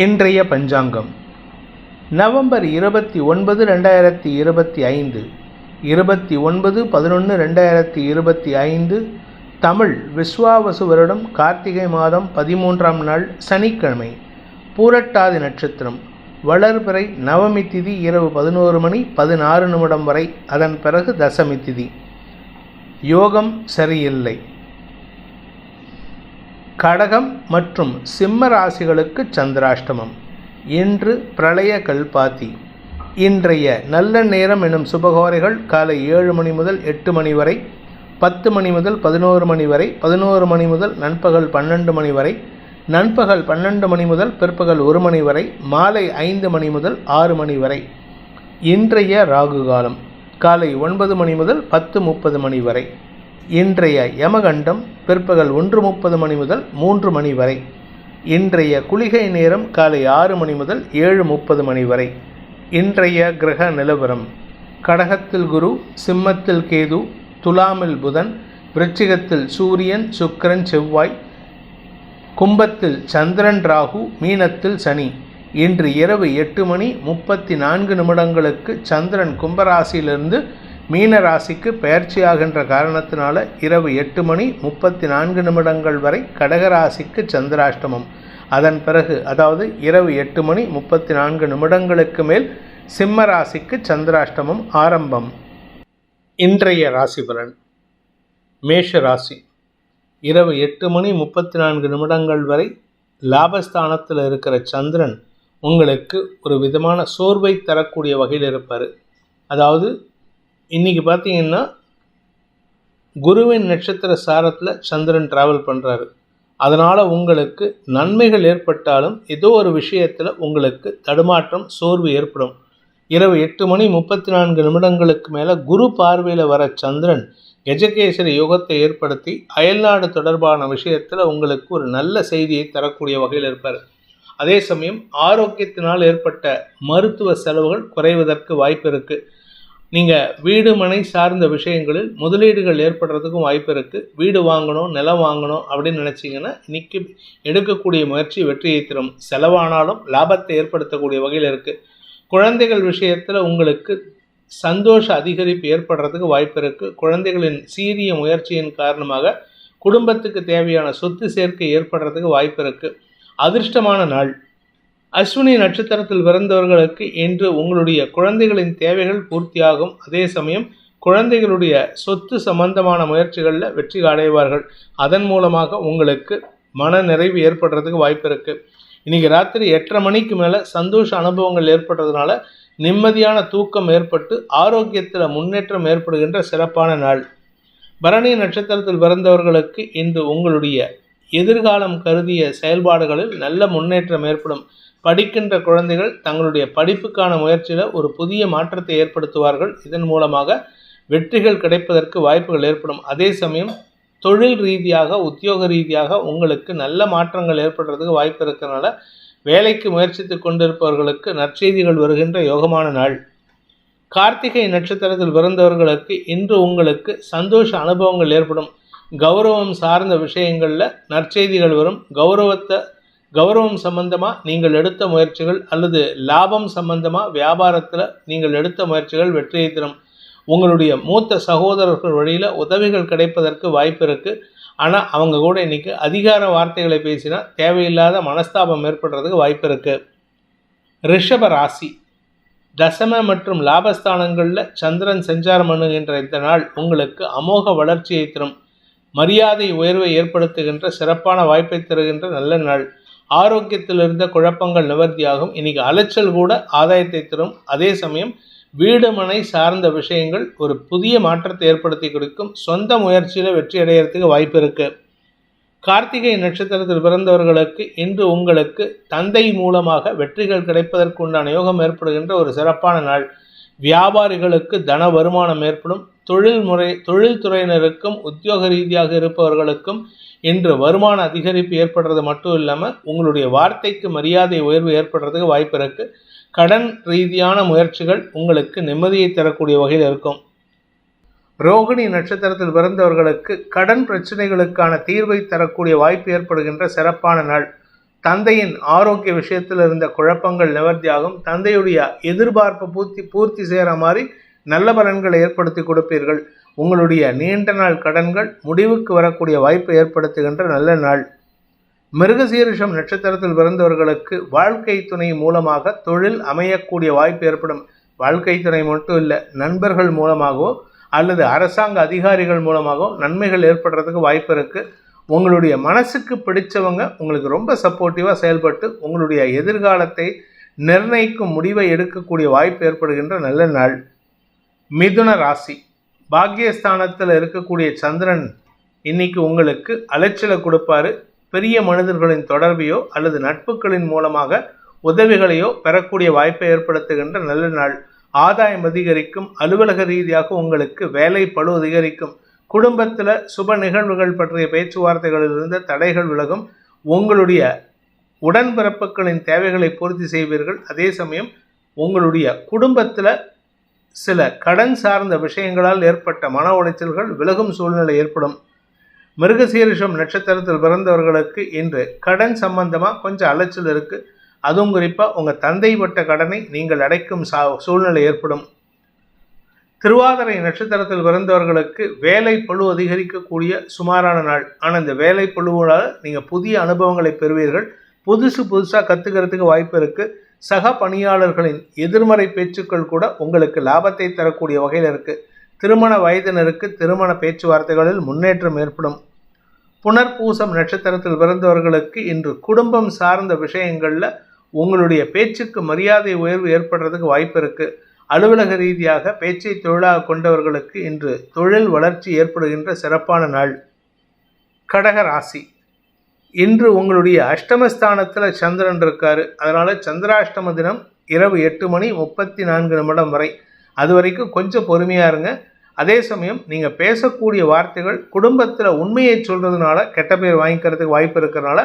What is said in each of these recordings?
இன்றைய பஞ்சாங்கம் நவம்பர் 29, 2025 29/11/2025 தமிழ் விஸ்வாவசு வருடம் கார்த்திகை மாதம் 13ஆம் நாள் சனிக்கிழமை. பூரட்டாதி நட்சத்திரம். வளர்பிறை. நவமி திதி இரவு 11 மணி 16 நிமிடம் வரை. அதன் பிறகு தசமி திதி. யோகம் சரியில்லை. கடகம் மற்றும் சிம்ம ராசிகளுக்கு சந்திராஷ்டமம். இன்று பிரளய கல்பாத்தி. இன்றைய நல்ல நேரம் எனும் சுபகோரைகள் காலை 7 மணி முதல் 8 மணி வரை, 10 மணி முதல் 11 மணி வரை, 11 மணி முதல் நண்பகல் 12 மணி வரை, நண்பகல் 12 மணி முதல் பிற்பகல் 1 மணி வரை, மாலை 5 மணி முதல் 6 மணி வரை. இன்றைய ராகு காலம் காலை 9 மணி முதல் 10:30 மணி வரை. இன்றைய யமகண்டம் பிற்பகல் 1:30 மணி முதல் 3 மணி வரை. இன்றைய குளிகை நேரம் காலை 6 மணி முதல் 7:30 மணி வரை. இன்றைய கிரக நிலவரம்: கடகத்தில் குரு, சிம்மத்தில் கேது, துலாமில் புதன், விருச்சிகத்தில் சூரியன், சுக்கிரன், செவ்வாய், கும்பத்தில் சந்திரன், ராகு, மீனத்தில் சனி. இன்று இரவு 8 மணி 34 நிமிடங்களுக்கு சந்திரன் கும்பராசியிலிருந்து மீன ராசிக்கு பெயர்ச்சியாகின்ற காரணத்தினால இரவு 8 மணி 34 நிமிடங்கள் வரை கடகராசிக்கு சந்திராஷ்டமம். அதன் பிறகு, அதாவது இரவு 8 மணி 34 நிமிடங்களுக்கு மேல் சிம்ம ராசிக்கு சந்திராஷ்டமம் ஆரம்பம். இன்றைய ராசி பலன். மேஷ ராசி. இரவு 8 மணி 34 நிமிடங்கள் வரை லாபஸ்தானத்தில் இருக்கிற சந்திரன் உங்களுக்கு ஒரு விதமான சோர்வை தரக்கூடிய வகையில் இருப்பார். அதாவது இன்றைக்கி பார்த்தீங்கன்னா குருவின் நட்சத்திர சாரத்தில் சந்திரன் ட்ராவல் பண்ணுறாரு. அதனால் உங்களுக்கு நன்மைகள் ஏற்பட்டாலும் ஏதோ ஒரு விஷயத்தில் உங்களுக்கு தடுமாற்றம், சோர்வு ஏற்படும். இரவு 8 மணி 34 நிமிடங்களுக்கு மேலே குரு பார்வையில் வர சந்திரன் கஜகேசரி யோகத்தை ஏற்படுத்தி அயல்நாடு தொடர்பான விஷயத்தில் உங்களுக்கு ஒரு நல்ல செய்தியை தரக்கூடிய வகையில் இருப்பார். அதே சமயம் ஆரோக்கியத்தினால் ஏற்பட்ட மருத்துவ செலவுகள் குறைவதற்கு வாய்ப்பு இருக்குது. நீங்கள் வீடு மனை சார்ந்த விஷயங்களில் முதலீடுகள் ஏற்படுறதுக்கும் வாய்ப்பு இருக்குது. வீடு வாங்கணும், நிலம் வாங்கணும் அப்படின்னு நினச்சிங்கன்னா இன்றைக்கி எடுக்கக்கூடிய முயற்சி வெற்றியை தரும். செலவானாலும் லாபத்தை ஏற்படுத்தக்கூடிய வகையில் இருக்குது. குழந்தைகள் விஷயத்தில் உங்களுக்கு சந்தோஷ அதிகரிப்பு ஏற்படுறதுக்கு வாய்ப்பு இருக்குது. குழந்தைகளின் சீரிய முயற்சியின் காரணமாக குடும்பத்துக்கு தேவையான சொத்து சேர்க்கை ஏற்படுறதுக்கு வாய்ப்பு இருக்குது. அதிர்ஷ்டமான நாள். அஸ்வினி நட்சத்திரத்தில் பிறந்தவர்களுக்கு இன்று உங்களுடைய குழந்தைகளின் தேவைகள் பூர்த்தியாகும். அதே சமயம் குழந்தைகளுடைய சொத்து சம்பந்தமான முயற்சிகளில் வெற்றி அடைவார்கள். அதன் மூலமாக உங்களுக்கு மன நிறைவு ஏற்படுறதுக்கு வாய்ப்பு இருக்குது. இன்றைக்கி ராத்திரி 8:30 மணிக்கு மேலே சந்தோஷ அனுபவங்கள் ஏற்படுறதுனால நிம்மதியான தூக்கம் ஏற்பட்டு ஆரோக்கியத்தில் முன்னேற்றம் ஏற்படுகின்ற சிறப்பான நாள். பரணி நட்சத்திரத்தில் பிறந்தவர்களுக்கு இன்று உங்களுடைய எதிர்காலம் கருதிய செயல்பாடுகளில் நல்ல முன்னேற்றம் ஏற்படும். படிக்கின்ற குழந்தைகள் தங்களுடைய படிப்புக்கான முயற்சியில் ஒரு புதிய மாற்றத்தை ஏற்படுத்துவார்கள். இதன் மூலமாக வெற்றிகள் கிடைப்பதற்கு வாய்ப்புகள் ஏற்படும். அதே சமயம் தொழில் ரீதியாக, உத்தியோக ரீதியாக உங்களுக்கு நல்ல மாற்றங்கள் ஏற்படுறதுக்கு வாய்ப்பு இருக்கிறதுனால வேலைக்கு முயற்சித்து கொண்டிருப்பவர்களுக்கு நற்செய்திகள் வருகின்ற யோகமான நாள். கார்த்திகை நட்சத்திரத்தில் பிறந்தவர்களுக்கு இன்று உங்களுக்கு சந்தோஷ அனுபவங்கள் ஏற்படும். கௌரவம் சார்ந்த விஷயங்களில் நற்செய்திகள் வரும். கௌரவம் சம்பந்தமாக நீங்கள் எடுத்த முயற்சிகள் அல்லது லாபம் சம்பந்தமாக வியாபாரத்தில் நீங்கள் எடுத்த முயற்சிகள் வெற்றியை தரும். உங்களுடைய மூத்த சகோதரர்கள் வழியில் உதவிகள் கிடைப்பதற்கு வாய்ப்பு இருக்குது. ஆனால் அவங்க கூட இன்றைக்கி அதிகார வார்த்தைகளை பேசினா தேவையில்லாத மனஸ்தாபம் ஏற்படுறதுக்கு வாய்ப்பு இருக்குது. ரிஷப ராசி. தசம மற்றும் லாபஸ்தானங்களில் சந்திரன் சஞ்சாரம் பண்ணுகின்ற இந்த நாள் உங்களுக்கு அமோக வளர்ச்சியை தரும். மரியாதை உயர்வை ஏற்படுத்துகின்ற சிறப்பான வாய்ப்பை தருகின்ற நல்ல நாள். ஆரோக்கியத்தில் இருந்த குழப்பங்கள் நிவர்த்தியாகும். இன்றைக்கி அலைச்சல் கூட ஆதாயத்தை தரும். அதே சமயம் வீடு மனை சார்ந்த விஷயங்கள் ஒரு புதிய மாற்றத்தை ஏற்படுத்தி கொடுக்கும். சொந்த முயற்சியில் வெற்றி அடைகிறதுக்கு வாய்ப்பு இருக்குது. கார்த்திகை நட்சத்திரத்தில் பிறந்தவர்களுக்கு இன்று உங்களுக்கு தந்தை மூலமாக வெற்றிகள் கிடைப்பதற்கு உண்டான யோகம் ஏற்படுகின்ற ஒரு சிறப்பான நாள். வியாபாரிகளுக்கு தன வருமானம் ஏற்படும். தொழில்துறையினருக்கும் உத்தியோக ரீதியாக இருப்பவர்களுக்கும் இன்று வருமான அதிகரிப்பு ஏற்படுறது மட்டும் இல்லாமல் உங்களுடைய வார்த்தைக்கு மரியாதை உயர்வு ஏற்படுறதுக்கு வாய்ப்பு இருக்குது. கடன் ரீதியான முயற்சிகள் உங்களுக்கு நிம்மதியை தரக்கூடிய வகையில் இருக்கும். ரோகிணி நட்சத்திரத்தில் பிறந்தவர்களுக்கு கடன் பிரச்சனைகளுக்கான தீர்வை தரக்கூடிய வாய்ப்பு ஏற்படுகின்ற சிறப்பான நாள். தந்தையின் ஆரோக்கிய விஷயத்தில் இருந்த குழப்பங்கள் நிவர்த்தியாகும். தந்தையுடைய எதிர்பார்ப்பு பூர்த்தி செய்கிற மாதிரி நல்ல பலன்களை ஏற்படுத்தி கொடுப்பீர்கள். உங்களுடைய நீண்ட நாள் கடன்கள் முடிவுக்கு வரக்கூடிய வாய்ப்பை ஏற்படுத்துகின்ற நல்ல நாள். மிருகசீரிஷம் நட்சத்திரத்தில் பிறந்தவர்களுக்கு வாழ்க்கை துணை மூலமாக தொழில் அமையக்கூடிய வாய்ப்பு ஏற்படும். வாழ்க்கை துணை மட்டும் இல்லை, நண்பர்கள் மூலமாகவோ அல்லது அரசாங்க அதிகாரிகள் மூலமாகவோ நன்மைகள் ஏற்படுறதுக்கு வாய்ப்பு இருக்குது. உங்களுடைய மனசுக்கு பிடிச்சவங்க உங்களுக்கு ரொம்ப சப்போர்ட்டிவாக செயல்பட்டு உங்களுடைய எதிர்காலத்தை நிர்ணயிக்கும் முடிவை எடுக்கக்கூடிய வாய்ப்பு ஏற்படுகின்ற நல்ல நாள். மிதுன ராசி. பாக்கியஸ்தானத்தில் இருக்கக்கூடிய சந்திரன் இன்னைக்கு உங்களுக்கு அலைச்சலை கொடுப்பாரு. பெரிய மனிதர்களின் தொடர்பையோ அல்லது நட்புகளின் மூலமாக உதவிகளையோ பெறக்கூடிய வாய்ப்பை ஏற்படுத்துகின்ற நல்ல நாள். ஆதாயம் அதிகரிக்கும். அலுவலக ரீதியாக உங்களுக்கு வேலை பளு அதிகரிக்கும். குடும்பத்தில் சுப நிகழ்வுகள் பற்றிய பேச்சுவார்த்தைகளில் இருந்த தடைகள் விலகும். உங்களுடைய உடன்பிறப்புகளின் தேவைகளை பூர்த்தி செய்வீர்கள். அதே சமயம் உங்களுடைய குடும்பத்தில் சில கடன் சார்ந்த விஷயங்களால் ஏற்பட்ட மன உளைச்சல்கள் விலகும் சூழ்நிலை ஏற்படும். மிருகசீரிஷம் நட்சத்திரத்தில் பிறந்தவர்களுக்கு இன்று கடன் சம்பந்தமாக கொஞ்சம் அலைச்சல் இருக்குது. அதுவும் குறிப்பாக உங்கள் தந்தை பட்ட கடனை நீங்கள் அடைக்கும் சூழ்நிலை ஏற்படும். திருவாதிரை நட்சத்திரத்தில் பிறந்தவர்களுக்கு வேலை பளு அதிகரிக்கக்கூடிய சுமாரான நாள். ஆனால் இந்த வேலை பளுவால் நீங்கள் புதிய அனுபவங்களை பெறுவீர்கள். புதுசாக கற்றுக்கிறதுக்கு வாய்ப்பு இருக்குது. சக பணியாளர்களின் எதிர்மறை பேச்சுக்கள் கூட உங்களுக்கு லாபத்தை தரக்கூடிய வகையில் இருக்குது. திருமண வயதினருக்கு திருமண பேச்சுவார்த்தைகளில் முன்னேற்றம் ஏற்படும். புனர்பூசம் நட்சத்திரத்தில் பிறந்தவர்களுக்கு இன்று குடும்பம் சார்ந்த விஷயங்களில் உங்களுடைய பேச்சுக்கு மரியாதை உயர்வு ஏற்படுறதுக்கு வாய்ப்பு இருக்குது. அலுவலக ரீதியாக பேச்சை தொழிலாக கொண்டவர்களுக்கு இன்று தொழில் வளர்ச்சி ஏற்படுகின்ற சிறப்பான நாள். கடக ராசி. இன்று உங்களுடைய அஷ்டமஸ்தானத்தில் சந்திரன் இருக்காரு. அதனால் சந்திராஷ்டம தினம் இரவு 8:34 வரை. அது வரைக்கும் கொஞ்சம் பொறுமையாக இருங்க. அதே சமயம் நீங்கள் பேசக்கூடிய வார்த்தைகள் குடும்பத்தில் உண்மையை சொல்கிறதுனால கெட்ட பேர் வாங்கிக்கிறதுக்கு வாய்ப்பு இருக்கிறதுனால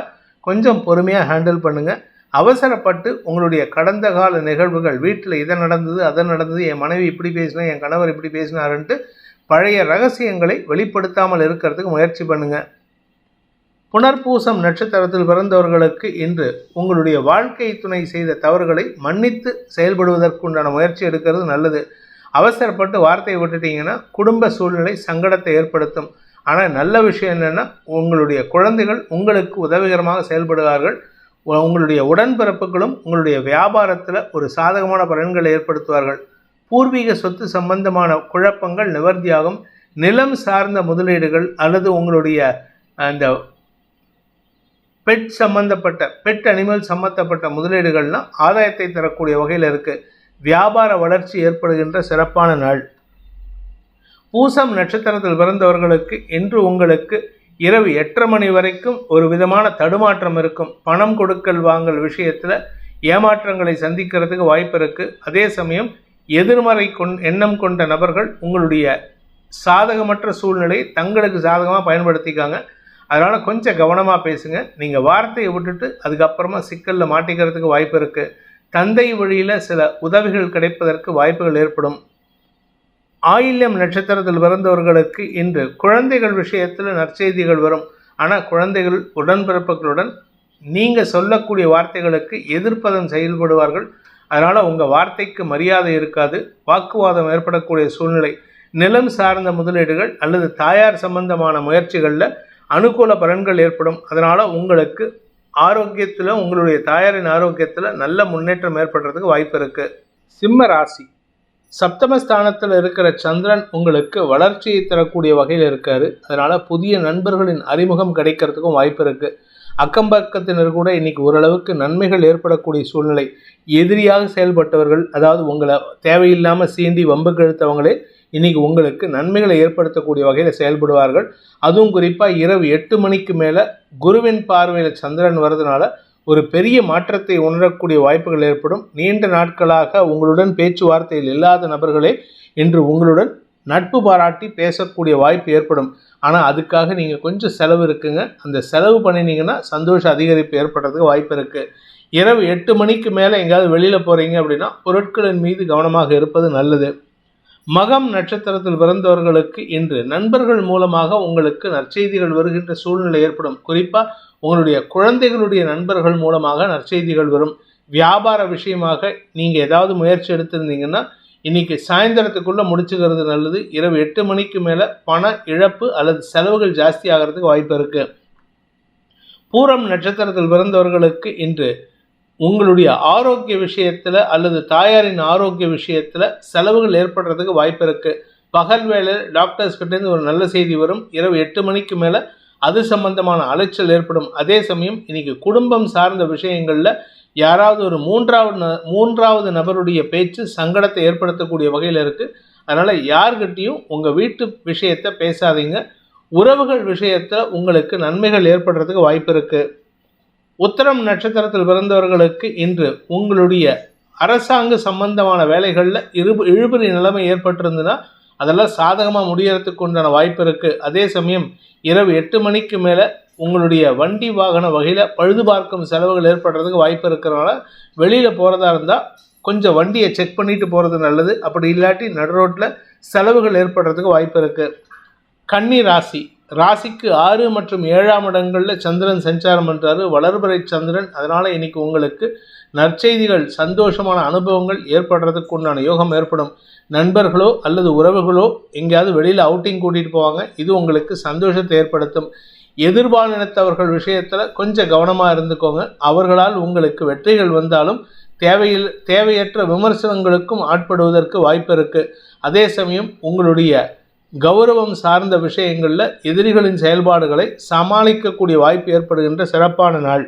கொஞ்சம் பொறுமையாக ஹேண்டில் பண்ணுங்கள். அவசரப்பட்டு உங்களுடைய கடந்த கால நிகழ்வுகள், வீட்டில் இதை நடந்தது அதை நடந்தது, என் மனைவி இப்படி பேசினா, என் கணவர் இப்படி பேசினாருன்ட்டு பழைய ரகசியங்களை வெளிப்படுத்தாமல் இருக்கிறதுக்கு முயற்சி பண்ணுங்கள். புனர்பூசம் நட்சத்திரத்தில் பிறந்தவர்களுக்கு இன்று உங்களுடைய வாழ்க்கை துணை செய்த தவறுகளை மன்னித்து செயல்படுவதற்குண்டான முயற்சி எடுக்கிறது நல்லது. அவசரப்பட்டு வார்த்தையை விட்டுட்டீங்கன்னா குடும்ப சூழ்நிலை சங்கடத்தை ஏற்படுத்தும். ஆனால் நல்ல விஷயம் என்னென்னா, உங்களுடைய குழந்தைகள் உங்களுக்கு உதவிகரமாக செயல்படுவார்கள். உங்களுடைய உடன்பிறப்புகளும் உங்களுடைய வியாபாரத்தில் ஒரு சாதகமான பலன்களை ஏற்படுத்துவார்கள். பூர்வீக சொத்து சம்பந்தமான குழப்பங்கள் நிவர்த்தியாகும். நிலம் சார்ந்த முதலீடுகள் அல்லது உங்களுடைய அந்த பெட் அனிமல் சம்பந்தப்பட்ட முதலீடுகள்லாம் ஆதாயத்தை தரக்கூடிய வகையில் இருக்குது. வியாபார வளர்ச்சி ஏற்படுகின்ற சிறப்பான நாள். பூசம் நட்சத்திரத்தில் பிறந்தவர்களுக்கு இன்று உங்களுக்கு இரவு 8:30 வரைக்கும் ஒரு விதமான தடுமாற்றம் இருக்கும். பணம் கொடுக்கல் வாங்கல் விஷயத்தில் ஏமாற்றங்களை சந்திக்கிறதுக்கு வாய்ப்பு இருக்குது. அதே சமயம் எதிர்மறை எண்ணம் கொண்ட நபர்கள் உங்களுடைய சாதகமற்ற சூழ்நிலையை தங்களுக்கு சாதகமாக பயன்படுத்திக்காங்க. அதனால் கொஞ்சம் கவனமாக பேசுங்க. நீங்கள் வார்த்தையை விட்டுட்டு அதுக்கப்புறமா சிக்கலில் மாட்டிக்கிறதுக்கு வாய்ப்பு இருக்குது. தந்தை வழியில் சில உதவிகள் கிடைப்பதற்கு வாய்ப்புகள் ஏற்படும். ஆயில்யம் நட்சத்திரத்தில் பிறந்தவர்களுக்கு இன்று குழந்தைகள் விஷயத்தில் நற்செய்திகள் வரும். ஆனால் குழந்தைகள் உடன்பிறப்புகளுடன் நீங்கள் சொல்லக்கூடிய வார்த்தைகளுக்கு எதிர்ப்பதம் செயல்படுவார்கள். அதனால் உங்கள் வார்த்தைக்கு மரியாதை இருக்காது. வாக்குவாதம் ஏற்படக்கூடிய சூழ்நிலை. நிலம் சார்ந்த முதலீடுகள் அல்லது தாயார் சம்பந்தமான முயற்சிகளில் அனுகூல பலன்கள் ஏற்படும். அதனால் உங்களுக்கு ஆரோக்கியத்தில், உங்களுடைய தாயாரின் ஆரோக்கியத்தில் நல்ல முன்னேற்றம் ஏற்படுறதுக்கு வாய்ப்பு இருக்குது. சிம்ம ராசி. சப்தமஸ்தானத்தில் இருக்கிற சந்திரன் உங்களுக்கு வளர்ச்சியை தரக்கூடிய வகையில் இருக்காரு. அதனால் புதிய நண்பர்களின் அறிமுகம் கிடைக்கிறதுக்கும் வாய்ப்பு இருக்குது. அக்கம்பக்கத்தினர் கூட இன்றைக்கி ஓரளவுக்கு நன்மைகள் ஏற்படக்கூடிய சூழ்நிலை. எதிரியாக செயல்பட்டவர்கள், அதாவது உங்களை தேவையில்லாமல் சீண்டி வம்புக்கு இழுத்தவங்களே இன்றைக்கி உங்களுக்கு நன்மைகளை ஏற்படுத்தக்கூடிய வகையில் செயல்படுவார்கள். அதுவும் குறிப்பாக இரவு 8 மணிக்கு மேலே குருவின் பார்வையில் சந்திரன் வர்றதுனால ஒரு பெரிய மாற்றத்தை உணரக்கூடிய வாய்ப்புகள் ஏற்படும். நீண்ட நாட்களாக உங்களுடன் பேச்சுவார்த்தையில் இல்லாத நபர்களே இன்று உங்களுடன் நட்பு பாராட்டி பேசக்கூடிய வாய்ப்பு ஏற்படும். ஆனால் அதுக்காக நீங்கள் கொஞ்சம் செலவு இருக்குங்க. அந்த செலவு பண்ணினீங்கன்னா சந்தோஷ அதிகரிப்பு ஏற்படுறதுக்கு வாய்ப்பு இருக்குது. இரவு 8 மணிக்கு மேலே எங்கேயாவது வெளியில் போகிறீங்க அப்படின்னா பொருட்களின் மீது கவனமாக இருப்பது நல்லது. மகம் நட்சத்திரத்தில் பிறந்தவர்களுக்கு இன்று நண்பர்கள் மூலமாக உங்களுக்கு நற்செய்திகள் வருகின்ற சூழ்நிலை ஏற்படும். குறிப்பாக உங்களுடைய குழந்தைகளுடைய நண்பர்கள் மூலமாக நற்செய்திகள் வரும். வியாபார விஷயமாக நீங்கள் ஏதாவது முயற்சி எடுத்திருந்தீங்கன்னா இன்னைக்கு சாயந்தரத்துக்குள்ளே முடிச்சுக்கிறது நல்லது. இரவு 8 மணிக்கு மேலே பண இழப்பு அல்லது செலவுகள் ஜாஸ்தி ஆகிறதுக்கு வாய்ப்பு இருக்குது. பூரம் நட்சத்திரத்தில் பிறந்தவர்களுக்கு இன்று உங்களுடைய ஆரோக்கிய விஷயத்தில் அல்லது தாயாரின் ஆரோக்கிய விஷயத்தில் செலவுகள் ஏற்படுறதுக்கு வாய்ப்பு இருக்குது. பகல் வேலை டாக்டர்ஸ் கிட்டேருந்து ஒரு நல்ல செய்தி வரும். இரவு 8 மணிக்கு மேலே அது சம்பந்தமான அலைச்சல் ஏற்படும். அதே சமயம் இன்னைக்கு குடும்பம் சார்ந்த விஷயங்களில் யாராவது ஒரு மூன்றாவது நபருடைய பேச்சு சங்கடத்தை ஏற்படுத்தக்கூடிய வகையில் இருக்குது. அதனால் யார்கிட்டையும் உங்கள் வீட்டு விஷயத்தை பேசாதீங்க. உறவுகள் விஷயத்தில் உங்களுக்கு நன்மைகள் ஏற்படுறதுக்கு வாய்ப்பு இருக்குது. உத்திரம் நட்சத்திரத்தில் பிறந்தவர்களுக்கு இன்று உங்களுடைய அரசாங்க சம்பந்தமான வேலைகளில் இழுபறி நிலைமை ஏற்பட்டிருந்துன்னா அதெல்லாம் சாதகமாக முடியறதுக்கு உண்டான வாய்ப்பு இருக்குது. அதே சமயம் இரவு 8 மணிக்கு மேலே உங்களுடைய வண்டி வாகன வகையில் பழுது பார்க்கும் செலவுகள் ஏற்படுறதுக்கு வாய்ப்பு இருக்கிறனால வெளியில் போகிறதா இருந்தால் கொஞ்சம் வண்டியை செக் பண்ணிட்டு போகிறது நல்லது. அப்படி இல்லாட்டி நடு ரோட்டில் செலவுகள் ஏற்படுறதுக்கு வாய்ப்பு இருக்குது. கன்னி ராசிக்கு 6 மற்றும் 7ஆம் இடங்களில் சந்திரன் சஞ்சாரம் பண்ணுறாரு, வளர்பிறை சந்திரன். அதனால் இன்னைக்கு உங்களுக்கு நற்செய்திகள் சந்தோஷமான அனுபவங்கள் ஏற்படுறதுக்கு உண்டான யோகம் ஏற்படும். நண்பர்களோ அல்லது உறவுகளோ எங்கேயாவது வெளியில் அவுட்டிங் கூட்டிகிட்டு போவாங்க. இது உங்களுக்கு சந்தோஷத்தை ஏற்படுத்தும். எதிர்பாலினத்தவர்கள் விஷயத்தில் கொஞ்சம் கவனமாக இருந்துக்கோங்க. அவர்களால் உங்களுக்கு வெற்றிகள் வந்தாலும் தேவையற்ற விமர்சனங்களுக்கும் ஆட்படுவதற்கு வாய்ப்பு இருக்குது. அதே சமயம் உங்களுடைய கௌரவம் சார்ந்த விஷயங்களில் எதிரிகளின் செயல்பாடுகளை சமாளிக்கக்கூடிய வாய்ப்பு ஏற்படுகின்ற சிறப்பான நாள்.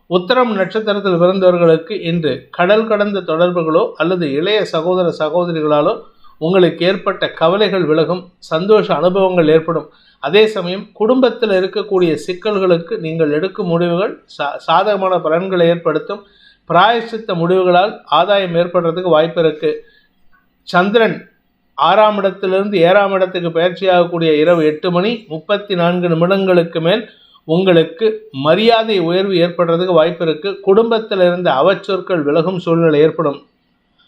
உத்திரம் நட்சத்திரத்தில் பிறந்தவர்களுக்கு இன்று கடல் கடந்த தொடர்புகளோ அல்லது இளைய சகோதர சகோதரிகளாலோ உங்களுக்கு ஏற்பட்ட கவலைகள் விலகும். சந்தோஷ அனுபவங்கள் ஏற்படும். அதே சமயம் குடும்பத்தில் இருக்கக்கூடிய சிக்கல்களுக்கு நீங்கள் எடுக்கும் முடிவுகள் சாதகமான பலன்களை ஏற்படுத்தும். பிராயச்சித்த முடிவுகளால் ஆதாயம் ஏற்படுறதுக்கு வாய்ப்பு இருக்குது. சந்திரன் 6ஆம் இடத்திலிருந்து 7ஆம் இடத்துக்கு பயிற்சியாகக்கூடிய இரவு 8:34 மேல் உங்களுக்கு மரியாதை உயர்வு ஏற்படுறதுக்கு வாய்ப்பு இருக்குது. குடும்பத்தில் இருந்த அவச்சொற்கள் விலகும் சூழ்நிலை ஏற்படும்.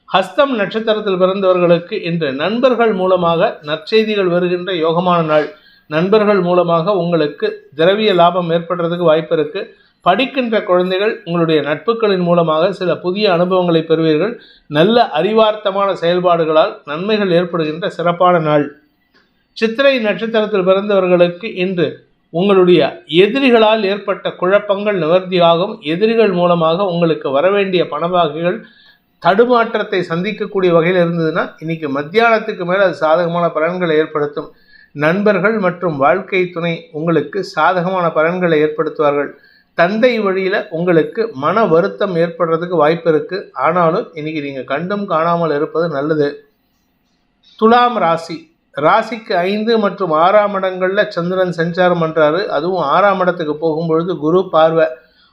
ஹஸ்தம் நட்சத்திரத்தில் பிறந்தவர்களுக்கு இன்று நண்பர்கள் மூலமாக நற்செய்திகள் வருகின்ற யோகமான நாள். நண்பர்கள் மூலமாக உங்களுக்கு திரவிய லாபம் ஏற்படுறதுக்கு வாய்ப்பு இருக்குது. படிக்கின்ற குழந்தைகள் உங்களுடைய நட்புகளின் மூலமாக சில புதிய அனுபவங்களை பெறுவீர்கள். நல்ல அறிவார்த்தமான செயல்பாடுகளால் நன்மைகள் ஏற்படுகின்ற சிறப்பான நாள். சித்திரை நட்சத்திரத்தில் பிறந்தவர்களுக்கு இன்று உங்களுடைய எதிரிகளால் ஏற்பட்ட குழப்பங்கள் நிவர்த்தியாகும். எதிரிகள் மூலமாக உங்களுக்கு வரவேண்டிய பணபாகிகள் தடுமாற்றத்தை சந்திக்கக்கூடிய வகையில் இருந்ததுன்னா இன்னைக்கு மத்தியானத்துக்கு மேலே அது சாதகமான பலன்களை ஏற்படுத்தும். நண்பர்கள் மற்றும் வாழ்க்கை துணை உங்களுக்கு சாதகமான பலன்களை ஏற்படுத்துவார்கள். தந்தை வழியில் உங்களுக்கு மன வருத்தம் ஏற்படுறதுக்கு வாய்ப்பு இருக்குது. ஆனாலும் இன்னைக்கு நீங்கள் கண்டும் காணாமல் இருப்பது நல்லது. துலாம் ராசிக்கு 5 மற்றும் 6ஆம் இடங்களில் சந்திரன் சஞ்சாரம் பண்ணுறாரு. அதுவும் 6ஆம் இடத்துக்கு போகும்பொழுது குரு பார்வை.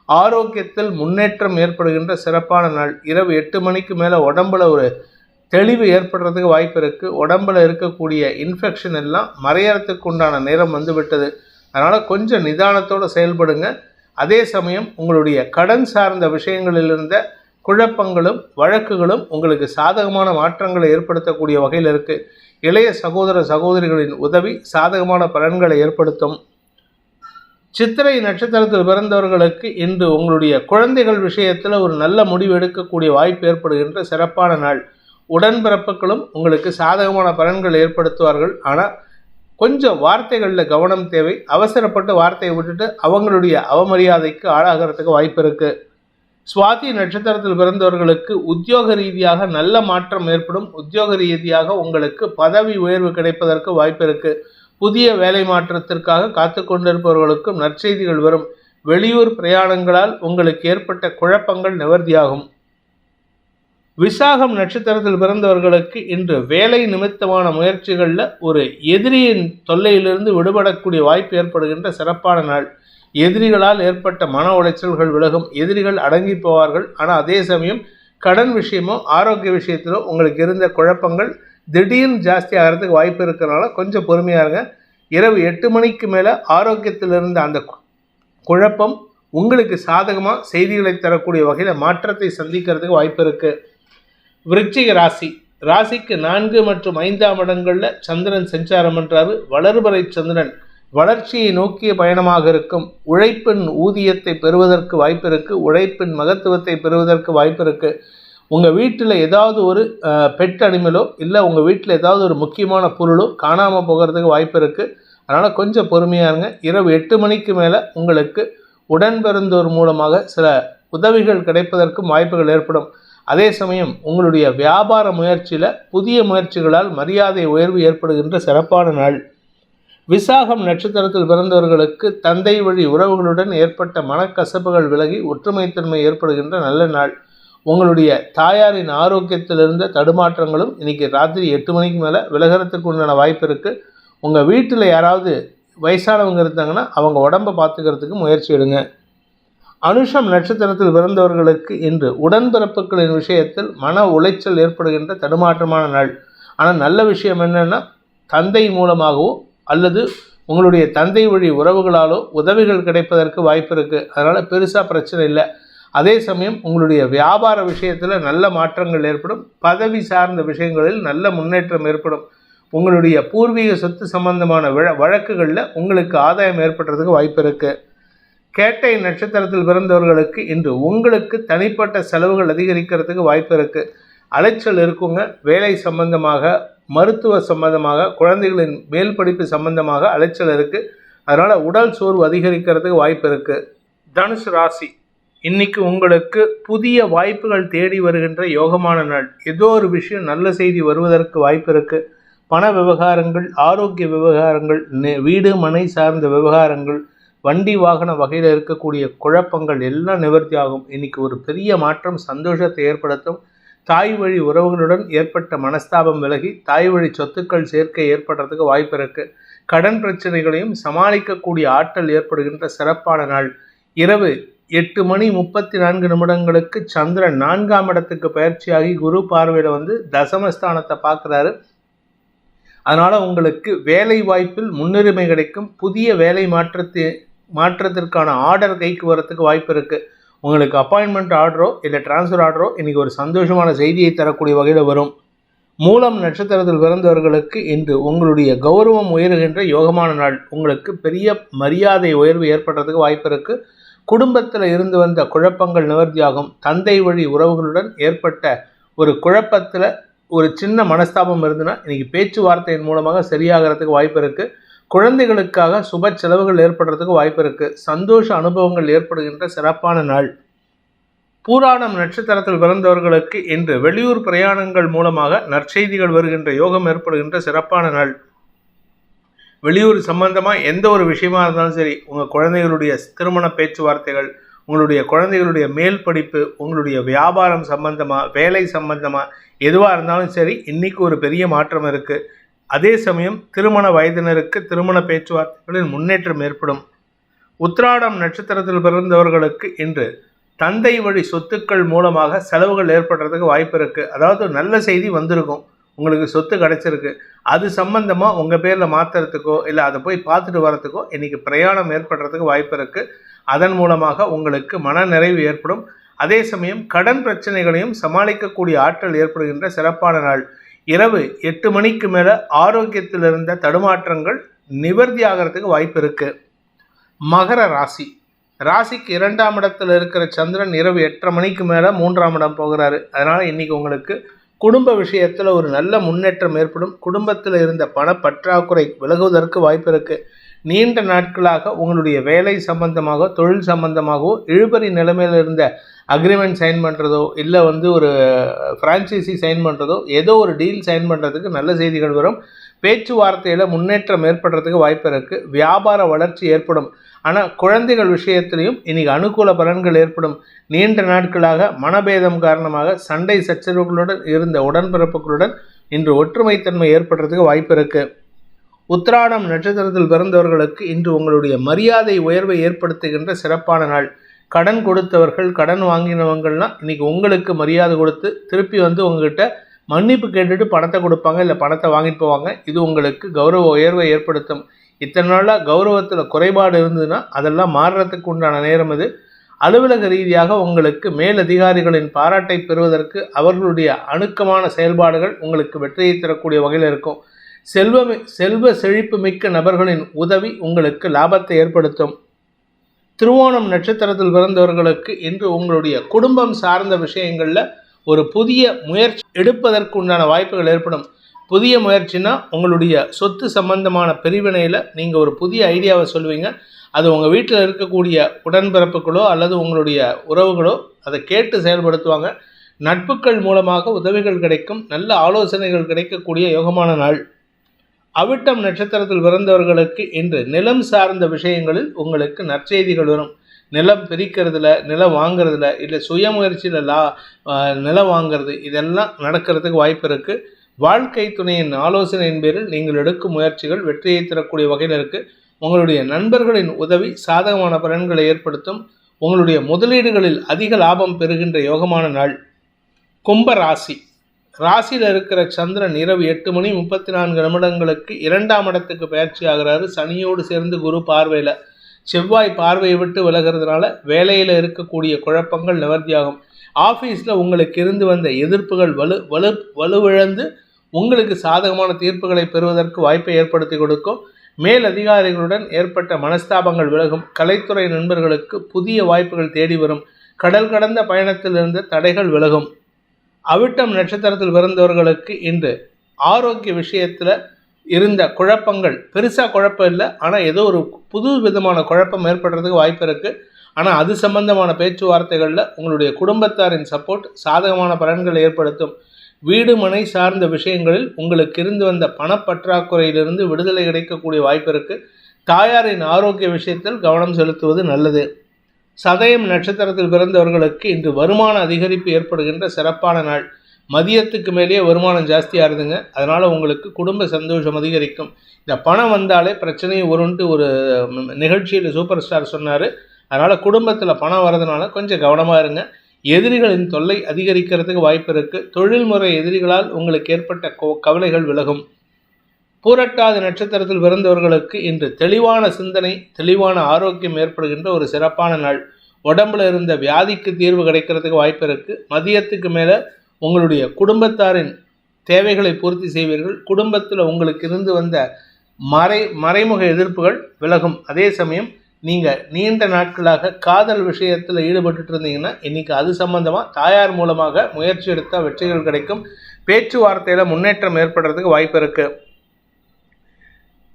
ஆரோக்கியத்தில் முன்னேற்றம் ஏற்படுகின்ற சிறப்பான நாள். இரவு 8 மணிக்கு மேலே உடம்புல ஒரு தெளிவு ஏற்படுறதுக்கு வாய்ப்பு இருக்குது. உடம்பில் இருக்கக்கூடிய இன்ஃபெக்ஷன் எல்லாம் மறையறதுக்கு உண்டான நேரம் வந்து விட்டது. அதனால் கொஞ்சம் நிதானத்தோடு செயல்படுங்க. அதே சமயம் உங்களுடைய கடன் சார்ந்த விஷயங்களில் இருந்த குழப்பங்களும் வழக்குகளும் உங்களுக்கு சாதகமான மாற்றங்களை ஏற்படுத்தக்கூடிய வகையில் இருக்குது. இளைய சகோதர சகோதரிகளின் உதவி சாதகமான பலன்களை ஏற்படுத்தும். சித்திரை நட்சத்திரத்தில் பிறந்தவர்களுக்கு இன்று உங்களுடைய குழந்தைகள் விஷயத்தில் ஒரு நல்ல முடிவு எடுக்கக்கூடிய வாய்ப்பு ஏற்படுகின்ற சிறப்பான நாள். உடன்பிறப்புகளும் உங்களுக்கு சாதகமான பலன்களை ஏற்படுத்துவார்கள். ஆனால் கொஞ்சம் வார்த்தைகளில் கவனம் தேவை. அவசரப்பட்டு வார்த்தையை விட்டுட்டு அவங்களுடைய அவமரியாதைக்கு ஆளாகிறதுக்கு வாய்ப்பு இருக்குது. சுவாதி நட்சத்திரத்தில் பிறந்தவர்களுக்கு உத்தியோக ரீதியாக நல்ல மாற்றம் ஏற்படும். உத்தியோக ரீதியாக உங்களுக்கு பதவி உயர்வு கிடைப்பதற்கு வாய்ப்பு இருக்குது. புதிய வேலை மாற்றத்திற்காக காத்து கொண்டிருப்பவர்களுக்கும் நற்செய்திகள் வரும். வெளியூர் பிரயாணங்களால் உங்களுக்கு ஏற்பட்ட குழப்பங்கள் நிவர்த்தியாகும். விசாகம் நட்சத்திரத்தில் பிறந்தவர்களுக்கு இன்று வேலை நிமித்தமான முயற்சிகளில் ஒரு எதிரியின் தொல்லையிலிருந்து விடுபடக்கூடிய வாய்ப்பு ஏற்படுகின்ற சிறப்பான நாள். எதிரிகளால் ஏற்பட்ட மன உளைச்சல்கள் விலகும். எதிரிகள் அடங்கி போவார்கள். ஆனால் அதே சமயம் கடன் விஷயமோ ஆரோக்கிய விஷயத்திலோ உங்களுக்கு இருந்த குழப்பங்கள் திடீர்னு ஜாஸ்தி ஆகிறதுக்கு வாய்ப்பு இருக்கிறனால கொஞ்சம் பொறுமையாக இருங்க. இரவு 8 மணிக்கு மேலே ஆரோக்கியத்தில் இருந்த அந்த குழப்பம் உங்களுக்கு சாதகமாக செய்திகளை தரக்கூடிய வகையில் மாற்றத்தை சந்திக்கிறதுக்கு வாய்ப்பு இருக்குது. விருச்சிக ராசிக்கு 4 மற்றும் 5ஆம் இடங்களில் சந்திரன் சஞ்சாரம் பண்றாரு. வளர்பறை சந்திரன் வளர்ச்சியை நோக்கிய பயணமாக இருக்கும். உழைப்பின் ஊதியத்தை பெறுவதற்கு வாய்ப்பு இருக்கு. உழைப்பின் மகத்துவத்தை பெறுவதற்கு வாய்ப்பு இருக்கு. உங்கள் வீட்டில் ஏதாவது ஒரு பெட் அனிமலோ இல்லை உங்கள் வீட்டில் ஏதாவது ஒரு முக்கியமான பொருளோ காணாமல் போகிறதுக்கு வாய்ப்பு இருக்குது. அதனால் கொஞ்சம் பொறுமையாக இருங்க. இரவு 8 மணிக்கு மேலே உங்களுக்கு உடன் பிறந்தோர் மூலமாக சில உதவிகள் கிடைப்பதற்கும் வாய்ப்புகள் ஏற்படும். அதே சமயம் உங்களுடைய வியாபார முயற்சியில் புதிய முயற்சிகளால் மரியாதை உயர்வு ஏற்படுகின்ற சிறப்பான நாள். விசாகம் நட்சத்திரத்தில் பிறந்தவர்களுக்கு தந்தை வழி உறவுகளுடன் ஏற்பட்ட மனக்கசப்புகள் விலகி ஒற்றுமைத்தன்மை ஏற்படுகின்ற நல்ல நாள். உங்களுடைய தாயாரின் ஆரோக்கியத்தில் இருந்த தடுமாற்றங்களும் இன்றைக்கி ராத்திரி 8 மணிக்கு மேலே விலகிறதுக்கு உண்டான வாய்ப்பு இருக்குது. உங்கள் வீட்டில் யாராவது வயசானவங்க இருந்தாங்கன்னா அவங்க உடம்பை பார்த்துக்கிறதுக்கு முயற்சி எடுங்க. அனுஷம் நட்சத்திரத்தில் பிறந்தவர்களுக்கு இன்று உடன்பிறப்புகளின் விஷயத்தில் மன உளைச்சல் ஏற்படுகின்ற தடுமாற்றமான நாள். ஆனால் நல்ல விஷயம் என்னென்னா தந்தை மூலமாகவோ அல்லது உங்களுடைய தந்தை வழி உறவுகளாலோ உதவிகள் கிடைப்பதற்கு வாய்ப்பு இருக்குது. அதனால் பெருசாக பிரச்சனை இல்லை. அதே சமயம் உங்களுடைய வியாபார விஷயத்தில் நல்ல மாற்றங்கள் ஏற்படும். பதவி சார்ந்த விஷயங்களில் நல்ல முன்னேற்றம் ஏற்படும். உங்களுடைய பூர்வீக சொத்து சம்பந்தமான வழக்குகளில் உங்களுக்கு ஆதாயம் ஏற்படுறதுக்கு வாய்ப்பு இருக்குது. கேட்டை நட்சத்திரத்தில் பிறந்தவர்களுக்கு இன்று உங்களுக்கு தனிப்பட்ட செலவுகள் அதிகரிக்கிறதுக்கு வாய்ப்பு இருக்குது. அலைச்சல் இருக்குங்க. வேலை சம்பந்தமாக, மருத்துவ சம்பந்தமாக, குழந்தைகளின் மேல் படிப்பு சம்பந்தமாக அலைச்சல் இருக்குது. அதனால் உடல் சோர்வு அதிகரிக்கிறதுக்கு வாய்ப்பு இருக்குது. தனுசு ராசி, இன்னைக்கு உங்களுக்கு புதிய வாய்ப்புகள் தேடி வருகின்ற யோகமான நாள். ஏதோ ஒரு விஷயம் நல்ல செய்தி வருவதற்கு வாய்ப்பு இருக்குது. பண விவகாரங்கள், ஆரோக்கிய விவகாரங்கள், வீடு மனை சார்ந்த விவகாரங்கள், வண்டி வாகன வகையில் இருக்கக்கூடிய குழப்பங்கள் எல்லாம் நிவர்த்தி ஆகும். இன்னைக்கு ஒரு பெரிய மாற்றம் சந்தோஷத்தை ஏற்படுத்தும். தாய் வழி உறவுகளுடன் ஏற்பட்ட மனஸ்தாபம் விலகி தாய் வழி சொத்துக்கள் சேர்க்கை ஏற்படுறதுக்கு வாய்ப்பு இருக்குது. கடன் பிரச்சனைகளையும் சமாளிக்கக்கூடிய ஆற்றல் ஏற்படுகின்ற சிறப்பான நாள். இரவு 8:34 சந்திரன் 4ஆம் இடத்துக்கு பயிற்சியாகி குரு பார்வையில் வந்து தசமஸ்தானத்தை பார்க்குறாரு. அதனால் உங்களுக்கு வேலை வாய்ப்பில் முன்னுரிமை கிடைக்கும். புதிய வேலை மாற்றத்திற்கான ஆர்டர் கைக்கு வரத்துக்கு வாய்ப்பு இருக்குது. உங்களுக்கு அப்பாயின்மெண்ட் ஆர்டரோ இல்லை டிரான்ஸ்ஃபர் ஆர்டரோ இன்றைக்கி ஒரு சந்தோஷமான செய்தியை தரக்கூடிய வகையில் வரும். மூலம் நட்சத்திரத்தில் பிறந்தவர்களுக்கு இன்று உங்களுடைய கௌரவம் உயர்கின்ற யோகமான நாள். உங்களுக்கு பெரிய மரியாதை உயர்வு ஏற்படுறதுக்கு வாய்ப்பு இருக்குது. குடும்பத்தில் இருந்து வந்த குழப்பங்கள் நிவர்த்தியாகும். தந்தை வழி உறவுகளுடன் ஏற்பட்ட ஒரு குழப்பத்தில் ஒரு சின்ன மனஸ்தாபம் இருந்துன்னா இன்றைக்கி பேச்சுவார்த்தையின் மூலமாக சரியாகிறதுக்கு வாய்ப்பு இருக்குது. குழந்தைகளுக்காக சுப செலவுகள் ஏற்படுறதுக்கு வாய்ப்பு இருக்குது. சந்தோஷ அனுபவங்கள் ஏற்படுகின்ற சிறப்பான நாள். பூராடம் நட்சத்திரத்தில் பிறந்தவர்களுக்கு இன்று வெளியூர் பிரயாணங்கள் மூலமாக நற்செய்திகள் வருகின்ற யோகம் ஏற்படுகின்ற சிறப்பான நாள். வெளியூர் சம்பந்தமாக எந்த ஒரு விஷயமா இருந்தாலும் சரி, உங்கள் குழந்தைகளுடைய திருமண பேச்சுவார்த்தைகள், உங்களுடைய குழந்தைகளுடைய மேல் படிப்பு, உங்களுடைய வியாபாரம் சம்பந்தமாக, வேலை சம்பந்தமாக எதுவாக இருந்தாலும் சரி, இன்றைக்கி ஒரு பெரிய மாற்றம் இருக்குது. அதே சமயம் திருமண வயதினருக்கு திருமண பேச்சுவார்த்தைகளில் முன்னேற்றம் ஏற்படும். உத்திராடம் நட்சத்திரத்தில் பிறந்தவர்களுக்கு இன்று தந்தை வழி சொத்துக்கள் மூலமாக செலவுகள் ஏற்படுறதுக்கு வாய்ப்பு இருக்குது. அதாவது நல்ல செய்தி வந்திருக்கும், உங்களுக்கு சொத்து கிடச்சிருக்கு, அது சம்பந்தமாக உங்கள் பேரில் மாற்றுறதுக்கோ இல்லை அதை போய் பார்த்துட்டு வரத்துக்கோ இன்றைக்கி பிரயாணம் ஏற்படுறதுக்கு வாய்ப்பு இருக்குது. அதன் மூலமாக உங்களுக்கு மன நிறைவு ஏற்படும். அதே சமயம் கடன் பிரச்சனைகளையும் சமாளிக்கக்கூடிய ஆற்றல் ஏற்படுகின்ற சிறப்பான நாள். இரவு 8 மணிக்கு மேலே ஆரோக்கியத்தில் இருந்த தடுமாற்றங்கள் நிவர்த்தி ஆகிறதுக்கு வாய்ப்பு இருக்குது. மகர ராசி, ராசிக்கு 2ஆம் இடத்தில் இருக்கிற சந்திரன் இரவு 8:30 மணிக்கு மேலே 3ஆம் இடம் போகிறாரு. அதனால் இன்றைக்கி உங்களுக்கு குடும்ப விஷயத்தில் ஒரு நல்ல முன்னேற்றம் ஏற்படும். குடும்பத்தில் இருந்த பண பற்றாக்குறை விலகுவதற்கு வாய்ப்பு இருக்குது. நீண்ட நாட்களாக உங்களுடைய வேலை சம்பந்தமாக, தொழில் சம்பந்தமாகவோ இழுபறி நிலைமையில் இருந்த அக்ரிமெண்ட் சைன் பண்ணுறதோ இல்லை ஒரு ஃப்ரான்ச்சைசி சைன் பண்ணுறதோ ஏதோ ஒரு டீல் சைன் பண்ணுறதுக்கு நல்ல செய்திகள் வரும். பேச்சுவார்த்தையில் முன்னேற்றம் ஏற்படுறதுக்கு வாய்ப்பு இருக்குது. வியாபார வளர்ச்சி ஏற்படும். ஆனால் குழந்தைகள் விஷயத்திலையும் இன்றைக்கி அனுகூல பலன்கள் ஏற்படும். நீண்ட நாட்களாக மனபேதம் காரணமாக சண்டை சச்சரவுகளுடன் இருந்த உடன்பிறப்புகளுடன் இன்று ஒற்றுமைத்தன்மை ஏற்படுறதுக்கு வாய்ப்பு இருக்குது. உத்திராடம் நட்சத்திரத்தில் பிறந்தவர்களுக்கு இன்று உங்களுடைய மரியாதை உயர்வை ஏற்படுத்துகின்ற சிறப்பான நாள். கடன் கொடுத்தவர்கள், கடன் வாங்கினவங்கள்லாம் இன்றைக்கி உங்களுக்கு மரியாதை கொடுத்து திருப்பி உங்ககிட்ட மன்னிப்பு கேட்டுட்டு பணத்தை கொடுப்பாங்க, இல்லை பணத்தை வாங்கிட்டு போவாங்க. இது உங்களுக்கு கௌரவ உயர்வை ஏற்படுத்தும். இத்தனை நாளாக கௌரவத்தில் குறைபாடு இருந்ததுன்னா அதெல்லாம் மாறுறதுக்கு உண்டான நேரம் இது. அலுவலக ரீதியாக உங்களுக்கு மேலதிகாரிகளின் பாராட்டை பெறுவதற்கு அவர்களுடைய அணுக்கமான செயல்பாடுகள் உங்களுக்கு வெற்றியை தரக்கூடிய வகையில் இருக்கும். செல்வ செழிப்பு மிக்க நபர்களின் உதவி உங்களுக்கு லாபத்தை ஏற்படுத்தும். திருவோணம் நட்சத்திரத்தில் பிறந்தவர்களுக்கு இன்று உங்களுடைய குடும்பம் சார்ந்த விஷயங்களில் ஒரு புதிய முயற்சி எடுப்பதற்கு உண்டான வாய்ப்புகள் ஏற்படும். புதிய முயற்சினா உங்களுடைய சொத்து சம்பந்தமான பிரிவினையில் நீங்கள் ஒரு புதிய ஐடியாவை சொல்லுவீங்க. அது உங்கள் வீட்டில் இருக்கக்கூடிய உடன்பிறப்புகளோ அல்லது உங்களுடைய உறவுகளோ அதை கேட்டு செயல்படுத்துவாங்க. நட்புகள் மூலமாக உதவிகள் கிடைக்கும். நல்ல ஆலோசனைகள் கிடைக்கக்கூடிய யோகமான நாள். அவிட்டம் நட்சத்திரத்தில் பிறந்தவர்களுக்கு இன்று நிலம் சார்ந்த விஷயங்களில் உங்களுக்கு நற்செய்திகள் வரும். நிலம் பிரிக்கிறதுல, நிலம் வாங்கிறதுல, இல்லை சுயமுயற்சியில் நிலம் வாங்கிறது, இதெல்லாம் நடக்கிறதுக்கு வாய்ப்பு இருக்குது. வாழ்க்கை துணையின் ஆலோசனையின் பேரில் நீங்கள் எடுக்கும் முயற்சிகள் வெற்றியை தரக்கூடிய வகையில் இருக்குது. உங்களுடைய நண்பர்களின் உதவி சாதகமான பலன்களை ஏற்படுத்தும். உங்களுடைய முதலீடுகளில் அதிக லாபம் பெறுகின்ற யோகமான நாள். கும்ப ராசி. ராசியில் இருக்கிற சந்திரன் இரவு 8:34 2ஆம் இடத்துக்கு பயிற்சி ஆகிறாரு. சனியோடு சேர்ந்து குரு பார்வையில், செவ்வாய் பார்வையை விட்டு விலகிறதுனால வேலையில் இருக்கக்கூடிய குழப்பங்கள் நிவர்த்தியாகும். ஆஃபீஸில் உங்களுக்கு இருந்து வந்த எதிர்ப்புகள் வலுவிழந்து உங்களுக்கு சாதகமான தீர்ப்புகளை பெறுவதற்கு வாய்ப்பை ஏற்படுத்தி கொடுக்கும். மேல் அதிகாரிகளுடன் ஏற்பட்ட மனஸ்தாபங்கள் விலகும். கலைத்துறை நண்பர்களுக்கு புதிய வாய்ப்புகள் தேடி வரும். கடல் கடந்த பயணத்தில் இருந்த தடைகள் விலகும். அவிட்டம் நட்சத்திரத்தில் பிறந்தவர்களுக்கு இன்று ஆரோக்கிய விஷயத்தில் இருந்த குழப்பங்கள் பெருசாக குழப்பம் இல்லை, ஆனால் ஏதோ ஒரு புது விதமான குழப்பம் ஏற்படுறதுக்கு வாய்ப்பு இருக்குது. ஆனால் அது சம்பந்தமான பேச்சுவார்த்தைகளில் உங்களுடைய குடும்பத்தாரின் சப்போர்ட் சாதகமான பலன்களை ஏற்படுத்தும். வீடு மனை சார்ந்த விஷயங்களில் உங்களுக்கு இருந்து வந்த பணப்பற்றாக்குறையிலிருந்து விடுதலை கிடைக்கக்கூடிய வாய்ப்பு இருக்குது. தாயாரின் ஆரோக்கிய விஷயத்தில் கவனம் செலுத்துவது நல்லது. சதயம் நட்சத்திரத்தில் பிறந்தவர்களுக்கு இன்று வருமான அதிகரிப்பு ஏற்படுகின்ற சிறப்பான நாள். மதியத்துக்கு மேலேயே வருமானம் ஜாஸ்தியாகுதுங்க. அதனால் உங்களுக்கு குடும்ப சந்தோஷம் அதிகரிக்கும். இந்த பணம் வந்தாலே பிரச்சனையை வரும்ன்ட்டு ஒரு நிகழ்ச்சியில் சூப்பர் ஸ்டார் சொன்னார். அதனால் குடும்பத்தில் பணம் வர்றதுனால கொஞ்சம் கவனமாக இருங்க. எதிரிகளின் தொல்லை அதிகரிக்கிறதுக்கு வாய்ப்பு இருக்குது. தொழில்முறை எதிரிகளால் உங்களுக்கு ஏற்பட்ட கவலைகள் விலகும். பூரட்டாதி நட்சத்திரத்தில் பிறந்தவர்களுக்கு இன்று தெளிவான சிந்தனை, தெளிவான ஆரோக்கியம் ஏற்படுகின்ற ஒரு சிறப்பான நாள். உடம்புல இருந்த வியாதிக்கு தீர்வு கிடைக்கிறதுக்கு வாய்ப்பு இருக்குது. மதியத்துக்கு மேலே உங்களுடைய குடும்பத்தாரின் தேவைகளை பூர்த்தி செய்வீர்கள். குடும்பத்தில் உங்களுக்கு இருந்து வந்த மறைமுக எதிர்ப்புகள் விலகும். அதே சமயம் நீங்கள் நீண்ட நாட்களாக காதல் விஷயத்தில் ஈடுபட்டு இருந்தீங்கன்னா இன்றைக்கி அது சம்பந்தமாக தாயார் மூலமாக முயற்சி எடுத்தால் வெற்றிகள் கிடைக்கும். பேச்சுவார்த்தையில் முன்னேற்றம் ஏற்படுறதுக்கு வாய்ப்பு இருக்குது.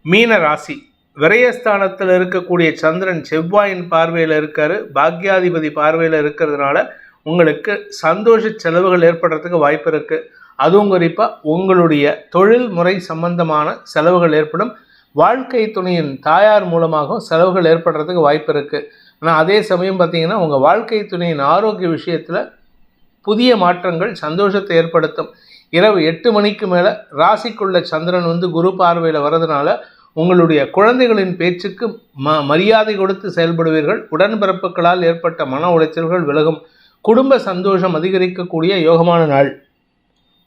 மீன ராசி. விரயஸ்தானத்தில் இருக்கக்கூடிய சந்திரன் செவ்வாயின் பார்வையில் இருக்கார். பாக்யாதிபதி பார்வையில் இருக்கிறதுனால உங்களுக்கு சந்தோஷ செலவுகள் ஏற்படுறதுக்கு வாய்ப்பு இருக்குது. அதுவும் குறிப்பாக உங்களுடைய தொழில் முறை சம்பந்தமான செலவுகள் ஏற்படும். வாழ்க்கை துணையின் தாயார் மூலமாக செலவுகள் ஏற்படுறதுக்கு வாய்ப்பு இருக்குது. ஆனால் அதே சமயம் பார்த்திங்கன்னா உங்கள் வாழ்க்கை துணையின் ஆரோக்கிய விஷயத்தில் புதிய மாற்றங்கள் சந்தோஷத்தை ஏற்படுத்தும். இரவு 8 மேலே ராசிக்குள்ள சந்திரன் குரு பார்வையில் வர்றதுனால உங்களுடைய குழந்தைகளின் பேச்சுக்கு மரியாதை கொடுத்து செயல்படுவீர்கள். உடன்பிறப்புகளால் ஏற்பட்ட மன உளைச்சல்கள் விலகும். குடும்ப சந்தோஷம் அதிகரிக்கக்கூடிய யோகமான நாள்.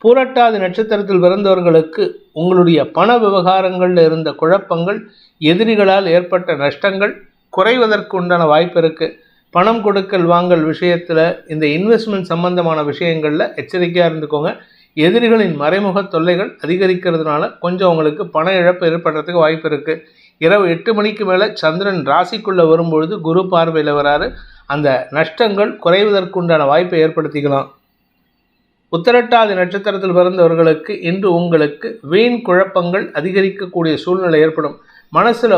பூரட்டாதி நட்சத்திரத்தில் பிறந்தவர்களுக்கு உங்களுடைய பண விவகாரங்களில் இருந்த குழப்பங்கள், எதிரிகளால் ஏற்பட்ட நஷ்டங்கள் குறைவதற்கு உண்டான வாய்ப்பு இருக்குது. பணம் கொடுக்கல் வாங்கல் விஷயத்தில் இந்த இன்வெஸ்ட்மெண்ட் சம்பந்தமான விஷயங்களில் எச்சரிக்கையாக இருந்துக்கோங்க. எதிரிகளின் மறைமுக தொல்லைகள் அதிகரிக்கிறதுனால கொஞ்சம் உங்களுக்கு பண இழப்பு ஏற்படுறதுக்கு வாய்ப்பு இருக்குது. இரவு 8 மேலே சந்திரன் ராசிக்குள்ளே வரும்பொழுது குரு பார்வையில் வராரு. அந்த நஷ்டங்கள் குறைவதற்குண்டான வாய்ப்பை ஏற்படுத்திக்கலாம். உத்திரட்டாதி நட்சத்திரத்தில் பிறந்தவர்களுக்கு இன்று உங்களுக்கு வீண் குழப்பங்கள் அதிகரிக்கக்கூடிய சூழ்நிலை ஏற்படும். மனசில்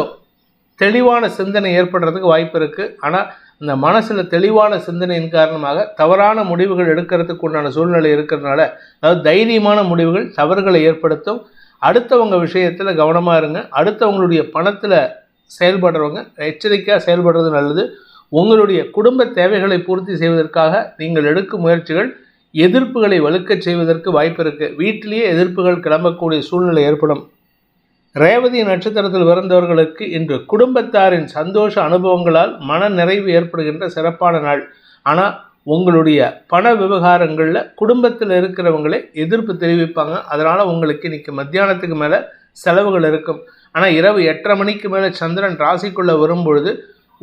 தெளிவான சிந்தனை ஏற்படுறதுக்கு வாய்ப்பு இருக்குது. ஆனால் அந்த மனசில் தெளிவான சிந்தனையின் காரணமாக தவறான முடிவுகள் எடுக்கிறதுக்கு உண்டான சூழ்நிலை இருக்கிறதுனால, அதாவது தைரியமான முடிவுகள் தவறுகளை ஏற்படுத்தும். அடுத்தவங்க விஷயத்தில் கவனமாக இருங்க. அடுத்தவங்களுடைய பணத்தில் செயல்படுறவங்க எச்சரிக்கையாக செயல்படுறது நல்லது. உங்களுடைய குடும்ப தேவைகளை பூர்த்தி செய்வதற்காக நீங்கள் எடுக்கும் முயற்சிகள் எதிர்ப்புகளை வலுக்கச் செய்வதற்கு வாய்ப்பு இருக்குது. வீட்டிலேயே எதிர்ப்புகள் கிளம்பக்கூடிய சூழ்நிலை ஏற்படும். ரேவதி நட்சத்திரத்தில் பிறந்தவர்களுக்கு இன்று குடும்பத்தாரின் சந்தோஷ அனுபவங்களால் மன நிறைவு ஏற்படுகின்ற சிறப்பான நாள். ஆனால் உங்களுடைய பண விவகாரங்களில் குடும்பத்தில் இருக்கிறவங்களே எதிர்ப்பு தெரிவிப்பாங்க. அதனால் உங்களுக்கு இன்றைக்கி மத்தியானத்துக்கு மேலே செலவுகள் இருக்கும். ஆனால் இரவு 8:30 மேலே சந்திரன் ராசிக்குள்ளே வரும்பொழுது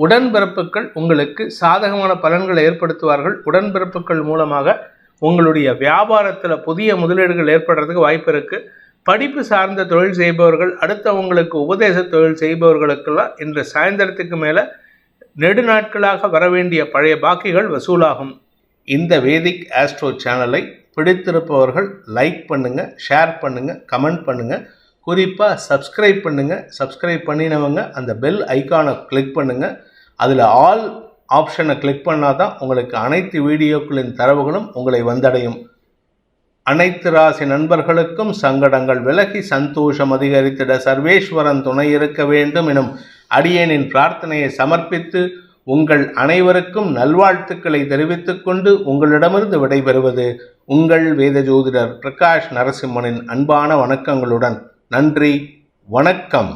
உடன்பிறப்புகள் உங்களுக்கு சாதகமான பலன்களை ஏற்படுத்துவார்கள். உடன்பிறப்புகள் மூலமாக உங்களுடைய வியாபாரத்தில் புதிய முதலீடுகள் ஏற்படுறதுக்கு வாய்ப்பு இருக்குது. படிப்பு சார்ந்த தொழில் செய்பவர்கள், அடுத்தவங்களுக்கு உபதேச தொழில் செய்பவர்களுக்கெல்லாம் இன்று சாயந்தரத்துக்கு மேலே நெடுநாட்களாக வரவேண்டிய பழைய பாக்கிகள் வசூலாகும். இந்த வேதிக் ஆஸ்ட்ரோ சேனலை பிடித்திருப்பவர்கள் லைக் பண்ணுங்கள், ஷேர் பண்ணுங்கள், கமெண்ட் பண்ணுங்கள். குறிப்பாக சப்ஸ்கிரைப் பண்ணுங்கள். சப்ஸ்கிரைப் பண்ணினவங்க அந்த பெல் ஐக்கானை கிளிக் பண்ணுங்கள். அதில் ஆல் ஆப்ஷனை கிளிக் பண்ணால் தான் உங்களுக்கு அனைத்து வீடியோக்களின் தரவுகளும் உங்களை வந்தடையும். அனைத்து ராசி நண்பர்களுக்கும் சங்கடங்கள் விலகி சந்தோஷம் அதிகரித்திட சர்வேஸ்வரன் துணை இருக்க வேண்டும் எனும் அடியேனின் பிரார்த்தனையை சமர்ப்பித்து உங்கள் அனைவருக்கும் நல்வாழ்த்துக்களை தெரிவித்துக் கொண்டு உங்களிடமிருந்து விடைபெறுவது உங்கள் வேத ஜோதிடர் பிரகாஷ் நரசிம்மனின் அன்பான வணக்கங்களுடன். நன்றி, வணக்கம்.